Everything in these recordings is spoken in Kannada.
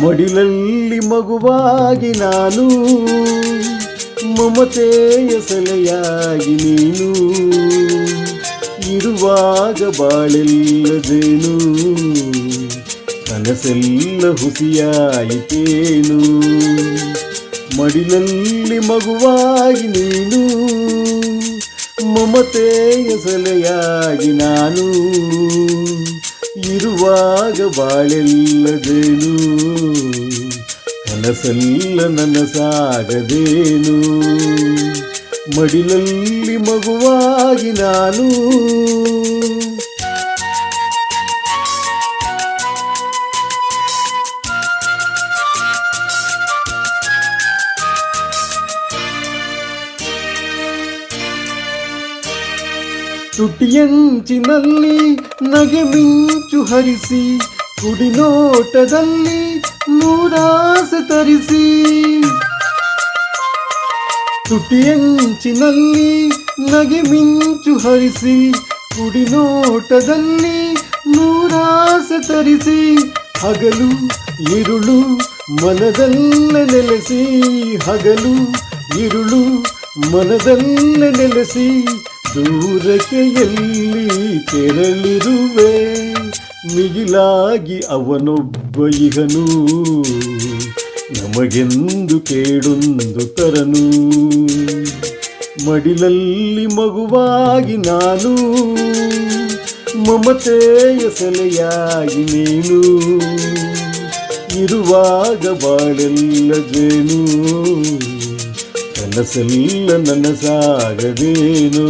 ಮಡಿಲಲ್ಲಿ ಮಗುವಾಗಿ ನಾನು, ಮಮತೆಯ ಸೆಲೆಯಾಗಿ ನೀನು, ಇರುವಾಗ ಬಾಳೆಲ್ಲದೇನು, ಕನಸೆಲ್ಲ ಹುಸಿಯಾಯಿತೇನು. ಮಡಿಲಲ್ಲಿ ಮಗುವಾಗಿ ನೀನು, ಮಮತೆಯ ಸೆಲೆಯಾಗಿ ನಾನು, ಇರುವಾಗ ಬಾಳೆಲ್ಲದೇನು, ಕನಸೆಲ್ಲ ನನಸಾಗದೇನು. ಮಡಿಲಲ್ಲಿ ಮಗುವಾಗಿ ನಾನು. ತುಟಿಯಂಚಿನಲ್ಲಿ ನಗೆ ಮಿಂಚು ಹರಿಸಿ, ಕುಡಿನೋಟದಲ್ಲಿ ನೂರಾಸೆ ತರಿಸಿ. ತುಟಿಯಂಚಿನಲ್ಲಿ ನಗೆ ಮಿಂಚು ಹರಿಸಿ, ಕುಡಿನೋಟದಲ್ಲಿ ನೂರಾಸೆ ತರಿಸಿ. ಹಗಲು ಇರುಳು ಮನದಲ್ಲೇ ನೆಲೆಸಿ, ಹಗಲು ಇರುಳು ಮನದಲ್ಲೇ ನೆಲೆಸಿ. ದೂರಕ್ಕೆ ಎಲ್ಲಿ ತೆರಳಿರುವೆ, ಮಿಗಿಲಾಗಿ ಅವನೊಬ್ಬ ಇಹನು, ನಮಗೆಂದು ಕೇಡೊಂದು ತರನು. ಮಡಿಲಲ್ಲಿ ಮಗುವಾಗಿ ನಾನು, ಮಮತೆಯ ಸೆಲೆಯಾಗಿ ನೀನು, ಇರುವಾಗ ಬಾಳೆಲ್ಲದೇನು, ಕನಸೆಲ್ಲ ನನಸಾಗದೇನು.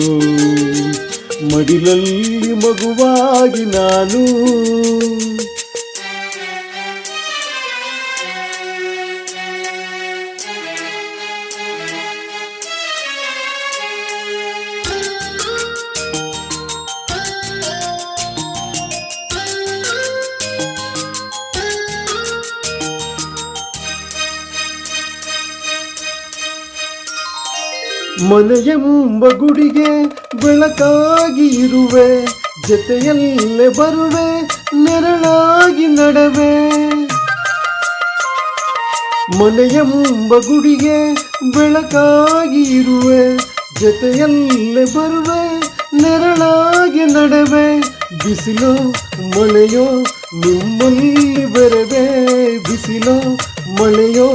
ಮಡಿಲಲ್ಲಿ ಮಗುವಾಗಿ ನಾನು. ಮನೆಯೆಂಬ ಗುಡಿಗೆ ಬೆಳಕಾಗಿ ಇರುವೆ, ಜೊತೆಯಲ್ಲೇ ಬರುವೆ, ನೆರಳಾಗಿ ನಡೆವೆ. ಮನೆಯೆಂಬ ಗುಡಿಗೆ ಬೆಳಕಾಗಿ ಇರುವೆ, ಜೊತೆಯಲ್ಲೇ ಬರುವೆ, ನೆರಳಾಗಿ ನಡೆವೆ. ಬಿಸಿಲೋ ಮಳೆಯೋ ನಿಮ್ಮಲ್ಲಿ ಬೆರೆವೆ, ಬಿಸಿಲೋ ಮಳೆಯೋ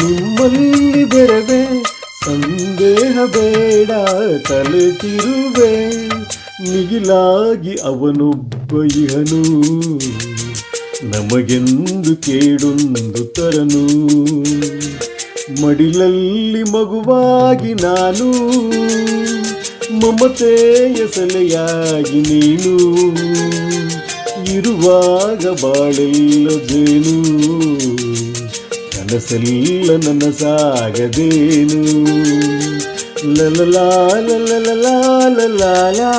ನಿಮ್ಮಲ್ಲಿ ಬೆರೆವೆ. ಸಂದೇಹ ಬೇಡ ತಲೆ ತಿರುವೆ, ಮಿಗಿಲಾಗಿ ಅವನೊಬ್ಬ ಇಹನು, ನಮಗೆಂದು ಕೇಡೊಂದು ತರನು. ಮಡಿಲಲ್ಲಿ ಮಗುವಾಗಿ ನಾನು, ಮಮತೆಯ ಸೆಲೆಯಾಗಿ ನೀನು, ಇರುವಾಗ ಬಾಳೆಲ್ಲದೇನು, ಕನಸೆಲ್ಲ ನನಸಾಗದೇನು. ಲಲಲಾ ಲಲಲಾ ಲಲಲಾ.